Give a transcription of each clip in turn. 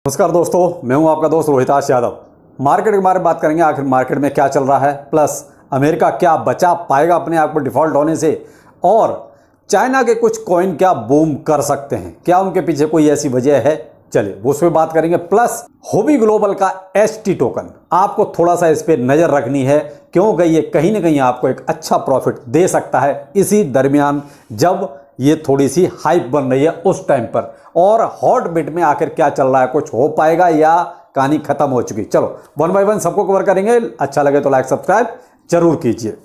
नमस्कार दोस्तों, मैं हूं आपका दोस्त रोहिताश यादव। मार्केट के बारे में बात करेंगे, आखिर मार्केट में क्या चल रहा है, प्लस अमेरिका क्या बचा पाएगा अपने आप को डिफॉल्ट होने से, और चाइना के कुछ कॉइन क्या बूम कर सकते हैं, क्या उनके पीछे कोई ऐसी वजह है। चलिए उस पर बात करेंगे। प्लस होबी ग्लोबल का HT टोकन, आपको थोड़ा सा इस पर नज़र रखनी है क्योंकि ये कहीं ना कहीं आपको एक अच्छा प्रॉफिट दे सकता है इसी दरमियान जब ये थोड़ी सी हाइप बन रही है उस टाइम पर। और हॉट बिट में आखिर क्या चल रहा है, कुछ हो पाएगा या कहानी खत्म हो चुकी। चलो वन बाय वन सबको कवर करेंगे। अच्छा लगे तो लाइक सब्सक्राइब जरूर कीजिए।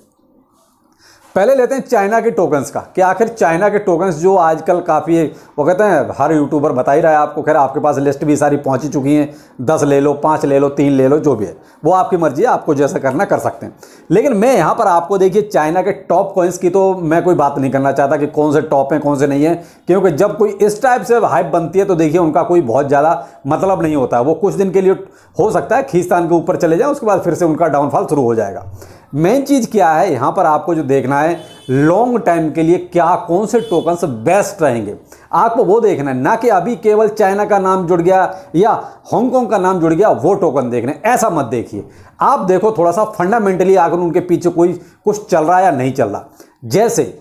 पहले लेते हैं चाइना के टोकन्स का, कि आखिर चाइना के टोकन्स जो आजकल काफ़ी, वो कहते हैं हर यूट्यूबर बता ही रहा है आपको, खैर आपके पास लिस्ट भी सारी पहुंच ही चुकी हैं, 10 ले लो, 5 ले लो, 3 ले लो, जो भी है वो आपकी मर्जी है, आपको जैसा करना कर सकते हैं। लेकिन मैं यहाँ पर आपको देखिए चाइना के टॉप कॉइन्स की तो मैं कोई बात नहीं करना चाहता कि कौन से टॉप हैं कौन से नहीं है, क्योंकि जब कोई इस टाइप से हाइप बनती है तो देखिए उनका कोई बहुत ज़्यादा मतलब नहीं होता है। वो कुछ दिन के लिए हो सकता है खींचतान के ऊपर चले जाए, उसके बाद फिर से उनका डाउनफॉल शुरू हो जाएगा। मेन चीज़ क्या है यहाँ पर आपको जो देखना है, लॉन्ग टाइम के लिए क्या कौन से टोकन्स बेस्ट रहेंगे, आपको वो देखना है, ना कि अभी केवल चाइना का नाम जुड़ गया या हांगकांग का नाम जुड़ गया वो टोकन देखने। ऐसा मत देखिए, आप देखो थोड़ा सा फंडामेंटली आकर उनके पीछे कोई कुछ चल रहा है या नहीं चल रहा। जैसे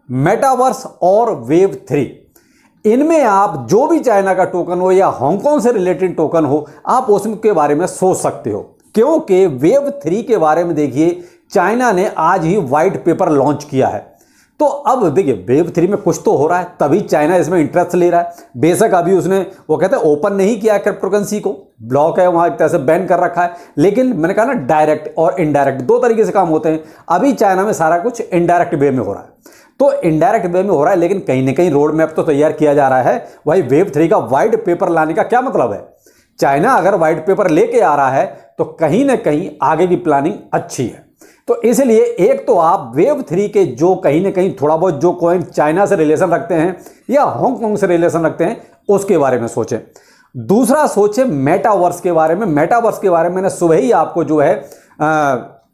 मेटावर्स और वेव 3, इनमें आप जो भी चाइना का टोकन हो या हांगकांग से रिलेटेड टोकन हो, आप उसके बारे में सोच सकते हो। क्योंकि वेव 3 के बारे में देखिए, चाइना ने आज ही व्हाइट पेपर लॉन्च किया है। तो अब देखिए वेव 3 में कुछ तो हो रहा है, तभी चाइना इसमें इंटरेस्ट ले रहा है। बेशक अभी उसने वो कहते हैं ओपन नहीं किया क्रिप्टोकरेंसी को, ब्लॉक है वहां, एक तरह से बैन कर रखा है। लेकिन मैंने कहा ना, डायरेक्ट और इनडायरेक्ट दो तरीके से काम होते हैं। अभी चाइना में सारा कुछ इनडायरेक्ट वे में हो रहा है, तो इनडायरेक्ट वे में हो रहा है, लेकिन कहीं ना कहीं रोड मैप तो तैयार किया जा रहा है। वही वेव 3 का व्हाइट पेपर लाने का क्या मतलब है, चाइना अगर व्हाइट पेपर लेके आ रहा है तो कहीं ना कहीं आगे की प्लानिंग अच्छी है। तो इसलिए एक तो आप वेव 3 के जो कहीं ना कहीं थोड़ा बहुत जो कॉइन चाइना से रिलेशन रखते हैं या हांगकांग से रिलेशन रखते हैं उसके बारे में सोचें। दूसरा सोचें मेटावर्स के बारे में। मेटावर्स के बारे में मैंने सुबह ही आपको जो है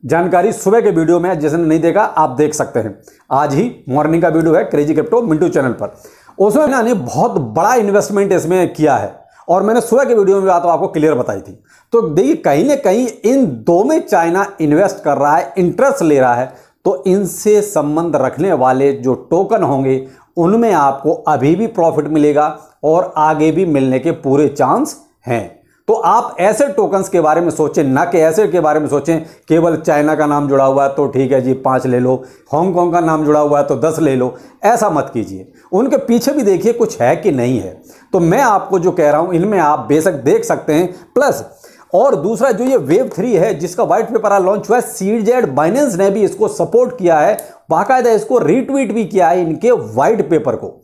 जानकारी सुबह के वीडियो में, जिसने नहीं देखा आप देख सकते हैं, आज ही मॉर्निंग का वीडियो है क्रेजी क्रिप्टो मिंटू चैनल पर। उसमें मैंने बहुत बड़ा इन्वेस्टमेंट इसमें किया है और मैंने सुबह के वीडियो में बात आपको क्लियर बताई थी। तो देखिए कहीं ना कहीं इन दो में चाइना इन्वेस्ट कर रहा है, इंटरेस्ट ले रहा है, तो इनसे संबंध रखने वाले जो टोकन होंगे उनमें आपको अभी भी प्रॉफिट मिलेगा और आगे भी मिलने के पूरे चांस हैं। तो आप ऐसे टोकन्स के बारे में सोचें, ना कि ऐसे के बारे में सोचें केवल चाइना का नाम जुड़ा हुआ है तो ठीक है जी 5 ले लो, हांगकांग का नाम जुड़ा हुआ है तो 10 ले लो। ऐसा मत कीजिए, उनके पीछे भी देखिए कुछ है कि नहीं है। तो मैं आपको जो कह रहा हूं इनमें आप बेशक देख सकते हैं। प्लस और दूसरा जो ये वेव 3 है जिसका व्हाइट पेपर लॉन्च हुआ है, सीजेड बाइनेंस ने भी इसको सपोर्ट किया है, बाकायदा इसको रीट्वीट भी किया है इनके व्हाइट पेपर को।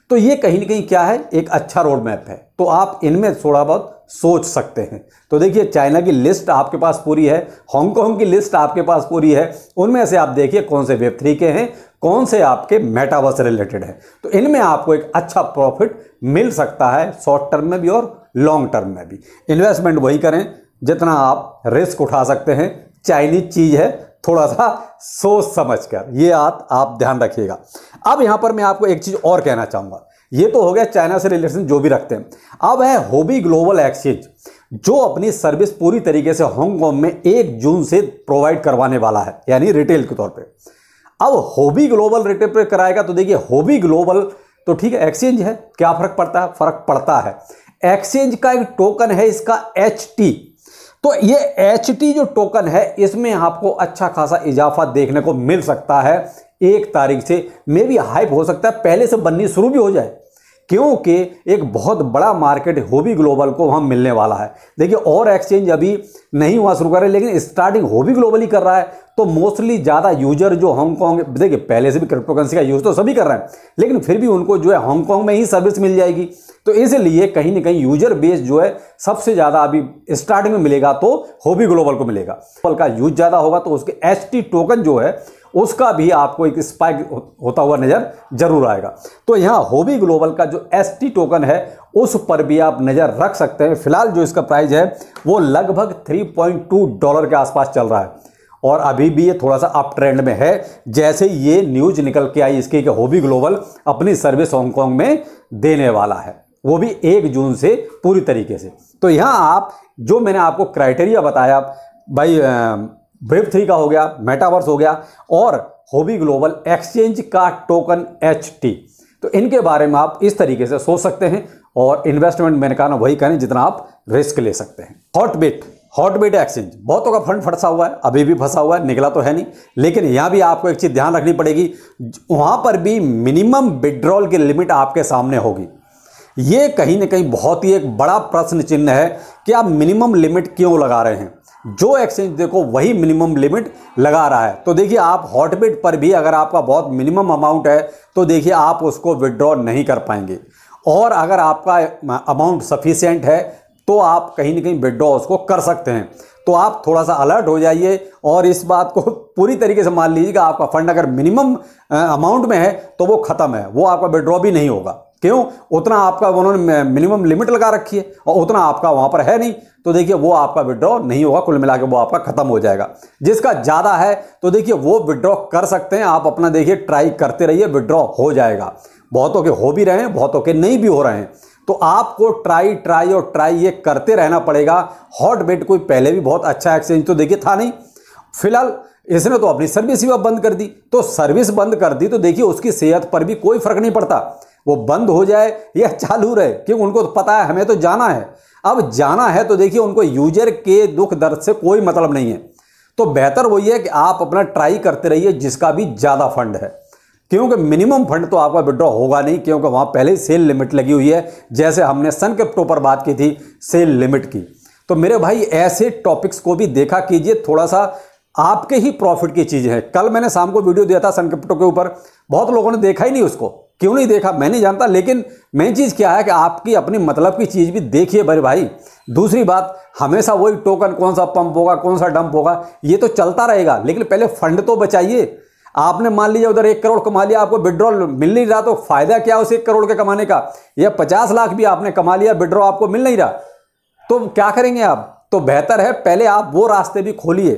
तो ये कहीं ना कहीं क्या है, एक अच्छा रोड मैप है। तो आप इनमें थोड़ा बहुत सोच सकते हैं। तो देखिए चाइना की लिस्ट आपके पास पूरी है, हांगकांग की लिस्ट आपके पास पूरी है, उनमें से आप देखिए कौन से वेब 3 के हैं, कौन से आपके मेटावर्स रिलेटेड हैं। तो इनमें आपको एक अच्छा प्रॉफिट मिल सकता है शॉर्ट टर्म में भी और लॉन्ग टर्म में भी। इन्वेस्टमेंट वही करें जितना आप रिस्क उठा सकते हैं। चाइनीज चीज है, थोड़ा सा सोच समझ कर, ये आप ध्यान रखिएगा। अब यहां पर मैं आपको एक चीज और कहना चाहूंगा, ये तो हो गया चाइना से रिलेशन जो भी रखते हैं। अब है होबी ग्लोबल एक्सचेंज, जो अपनी सर्विस पूरी तरीके से हांगकांग में 1 जून से प्रोवाइड करवाने वाला है, यानी रिटेल के तौर पे। अब होबी ग्लोबल रिटेल पे कराएगा तो देखिए होबी ग्लोबल तो ठीक है एक्सचेंज है, क्या फर्क पड़ता है, फर्क पड़ता है। एक्सचेंज का एक टोकन है इसका HT, तो ये HT जो टोकन है इसमें आपको अच्छा खासा इजाफा देखने को मिल सकता है। 1 तारीख से मे भी हाइप हो सकता है पहले से बननी शुरू भी हो जाए, क्योंकि एक बहुत बड़ा मार्केट होबी ग्लोबल को वहां मिलने वाला है। देखिए और एक्सचेंज अभी नहीं हुआ शुरू कर रहे, लेकिन स्टार्टिंग होबी ग्लोबल ही कर रहा है। तो मोस्टली ज़्यादा यूजर जो हांगकांग, देखिए पहले से भी क्रिप्टोकरेंसी का यूज़ तो सभी कर रहे हैं, लेकिन फिर भी उनको जो है हांगकांग में ही सर्विस मिल जाएगी। तो इसलिए कहीं ना कहीं यूजर बेस जो है सबसे ज़्यादा अभी स्टार्टिंग में मिलेगा तो होबी ग्लोबल को मिलेगा। ग्लोबल का यूज ज़्यादा होगा तो उसके HT टोकन जो है उसका भी आपको एक स्पाइक होता हुआ नजर जरूर आएगा। तो यहाँ होबी ग्लोबल का जो HT टोकन है उस पर भी आप नजर रख सकते हैं। फिलहाल जो इसका प्राइस है वो लगभग $3.2 के आसपास चल रहा है और अभी भी ये थोड़ा सा अप ट्रेंड में है। जैसे ये न्यूज निकल के आई इसकी कि होबी ग्लोबल अपनी सर्विस हांगकांग में देने वाला है। वो भी 1 जून से पूरी तरीके से। तो यहाँ आप जो मैंने आपको क्राइटेरिया बताया भाई, Web3 का हो गया, मेटावर्स हो गया और हॉबी ग्लोबल एक्सचेंज का टोकन HT, तो इनके बारे में आप इस तरीके से सोच सकते हैं। और इन्वेस्टमेंट मैंने कहा ना वही करें जितना आप रिस्क ले सकते हैं। हॉटबिट एक्सचेंज, बहुतों का फंड फंसा हुआ है, अभी भी फंसा हुआ है, निकला तो है नहीं। लेकिन यहाँ भी आपको एक चीज़ ध्यान रखनी पड़ेगी, वहाँ पर भी मिनिमम विड्रॉल की लिमिट आपके सामने होगी। ये कहीं ना कहीं बहुत ही एक बड़ा प्रश्न चिन्ह है कि आप मिनिमम लिमिट क्यों लगा रहे हैं। जो एक्सचेंज देखो वही मिनिमम लिमिट लगा रहा है। तो देखिए आप हॉटबिट पर भी अगर आपका बहुत मिनिमम अमाउंट है तो देखिए आप उसको विड्रॉ नहीं कर पाएंगे, और अगर आपका अमाउंट सफिशिएंट है तो आप कहीं ना कहीं विड्रॉ उसको कर सकते हैं। तो आप थोड़ा सा अलर्ट हो जाइए और इस बात को पूरी तरीके से मान लीजिए कि आपका फंड अगर मिनिमम अमाउंट में है तो वो खत्म है, वो आपका विड्रॉ भी नहीं होगा। क्यों? उतना आपका उन्होंने मिनिमम लिमिट लगा रखी है और उतना आपका वहां पर है नहीं, तो देखिए वो आपका विड्रॉ नहीं होगा, कुल मिला के वो आपका खत्म हो जाएगा। जिसका ज़्यादा है तो देखिए वो विड्रॉ कर सकते हैं, आप अपना देखिए ट्राई करते रहिए, विड्रॉ हो जाएगा। बहुतों के हो भी रहे हैं, बहुतों के नहीं भी हो रहे हैं, तो आपको ट्राई ये करते रहना पड़ेगा। हॉटबिट कोई पहले भी बहुत अच्छा एक्सचेंज तो देखिए था नहीं, फिलहाल इसने तो अपनी सर्विस ही बंद कर दी। तो सर्विस बंद कर दी तो देखिए उसकी सेहत पर भी कोई फर्क नहीं पड़ता, वो बंद हो जाए या चालू रहे, क्योंकि उनको तो पता है हमें तो जाना है। अब जाना है तो देखिए उनको यूजर के दुख दर्द से कोई मतलब नहीं है। तो बेहतर वही है कि आप अपना ट्राई करते रहिए जिसका भी ज़्यादा फंड है, क्योंकि मिनिमम फंड तो आपका विड्रॉ होगा नहीं, क्योंकि वहाँ पहले ही सेल लिमिट लगी हुई है। जैसे हमने सन क्रिप्टो पर बात की थी सेल लिमिट की। तो मेरे भाई ऐसे टॉपिक्स को भी देखा कीजिए, थोड़ा सा आपके ही प्रॉफिट की चीज़ है। कल मैंने शाम को वीडियो दिया था सन क्रिप्टो के ऊपर, बहुत लोगों ने देखा ही नहीं उसको। क्यों नहीं देखा मैं नहीं जानता, लेकिन मेन चीज़ क्या है कि आपकी अपनी मतलब की चीज़ भी देखिए बड़े भाई। दूसरी बात, हमेशा वही टोकन कौन सा पंप होगा कौन सा डंप होगा ये तो चलता रहेगा, लेकिन पहले फंड तो बचाइए। आपने मान लीजिए उधर 1 करोड़ कमा लिया, आपको विड्रॉल मिल नहीं रहा, तो फायदा क्या उस 1 करोड़ के कमाने का? या 50 लाख भी आपने कमा लिया, विड्रॉ आपको मिल नहीं रहा, तो क्या करेंगे आप? तो बेहतर है पहले आप वो रास्ते भी खोलिए।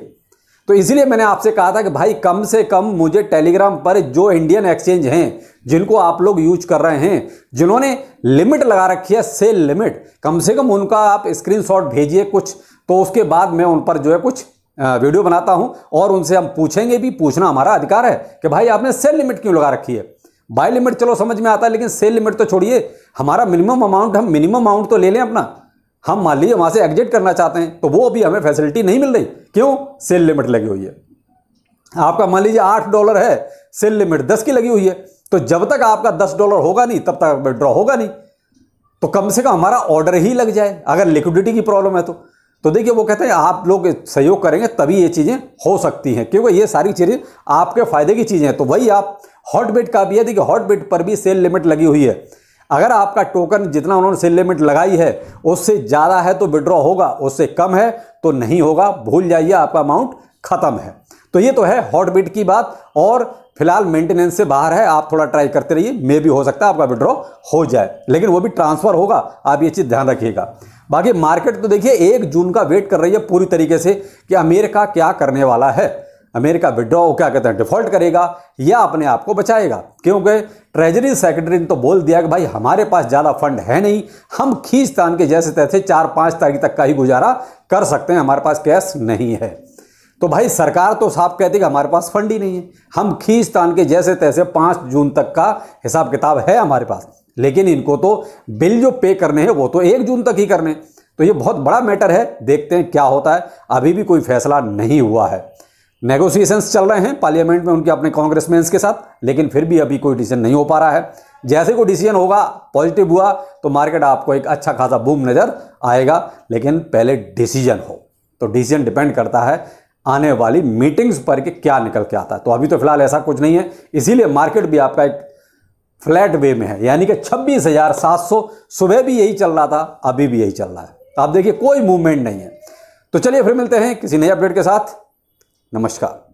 तो इसलिए मैंने आपसे कहा था कि भाई कम से कम मुझे टेलीग्राम पर जो इंडियन एक्सचेंज हैं जिनको आप लोग यूज कर रहे हैं, जिन्होंने लिमिट लगा रखी है सेल लिमिट, कम से कम उनका आप स्क्रीनशॉट भेजिए कुछ, तो उसके बाद मैं उन पर जो है कुछ वीडियो बनाता हूं और उनसे हम पूछेंगे भी, पूछना हमारा अधिकार है कि भाई आपने सेल लिमिट क्यों लगा रखी है। बाय लिमिट चलो समझ में आता है, लेकिन सेल लिमिट तो छोड़िए। हमारा मिनिमम अमाउंट, हम मिनिमम अमाउंट तो ले लें अपना। हम मान लीजिए वहां से एग्जिट करना चाहते हैं तो वो भी हमें फैसिलिटी नहीं मिल रही, क्यों? सेल लिमिट लगी हुई है। आपका मान लीजिए $8 है, सेल लिमिट 10 की लगी हुई है, तो जब तक आपका $10 होगा नहीं तब तक विड्रॉ होगा नहीं। तो कम से कम हमारा ऑर्डर ही लग जाए अगर लिक्विडिटी की प्रॉब्लम है तो देखिए वो कहते हैं आप लोग सहयोग करेंगे तभी ये चीज़ें हो सकती हैं, क्योंकि ये सारी चीज़ें आपके फायदे की चीज़ें हैं। तो वही आप हॉटबिट का भी है, देखिए हॉटबिट पर भी सेल लिमिट लगी हुई है। अगर आपका टोकन जितना उन्होंने सेल लिमिट लगाई है उससे ज़्यादा है तो विड्रॉ होगा, उससे कम है तो नहीं होगा, भूल जाइए, आपका अमाउंट खत्म है। तो ये तो है हॉटबिट की बात, और फिलहाल मेंटेनेंस से बाहर है, आप थोड़ा ट्राई करते रहिए, मे भी हो सकता है आपका विड्रॉ हो जाए, लेकिन वो भी ट्रांसफर होगा, आप ये चीज़ ध्यान रखिएगा। बाकी मार्केट तो देखिए 1 जून का वेट कर रही है पूरी तरीके से कि अमेरिका क्या करने वाला है। अमेरिका विड्रॉ क्या कहते हैं, डिफॉल्ट करेगा या अपने आप को बचाएगा, क्योंकि ट्रेजरी सेक्रेटरी ने तो बोल दिया कि भाई हमारे पास ज़्यादा फंड है नहीं, हम खींचतान के जैसे तैसे 4-5 तारीख तक का ही गुजारा कर सकते हैं, हमारे पास कैश नहीं है। तो भाई सरकार तो साफ कहती है कि हमारे पास फंड ही नहीं है, हम खींचतान के जैसे तैसे 5 जून तक का हिसाब किताब है हमारे पास, लेकिन इनको तो बिल जो पे करने हैं वो तो 1 जून तक ही करने। तो ये बहुत बड़ा मैटर है, देखते हैं क्या होता है। अभी भी कोई फैसला नहीं हुआ है, नेगोशिएशंस चल रहे हैं पार्लियामेंट में उनके अपने कांग्रेसमैन के साथ, लेकिन फिर भी अभी कोई डिसीजन नहीं हो पा रहा है। जैसे कोई डिसीजन होगा, पॉजिटिव हुआ तो मार्केट आपको एक अच्छा खासा बूम नजर आएगा, लेकिन पहले डिसीजन हो। तो डिसीजन डिपेंड करता है आने वाली मीटिंग्स पर कि क्या निकल के आता है। तो अभी तो फिलहाल ऐसा कुछ नहीं है, इसीलिए मार्केट भी आपका एक फ्लैट वे में है, यानी कि 26,700 सुबह भी यही चल रहा था, अभी भी यही चल रहा है। आप देखिए कोई मूवमेंट नहीं है। तो चलिए फिर मिलते हैं किसी नए अपडेट के साथ। नमस्कार।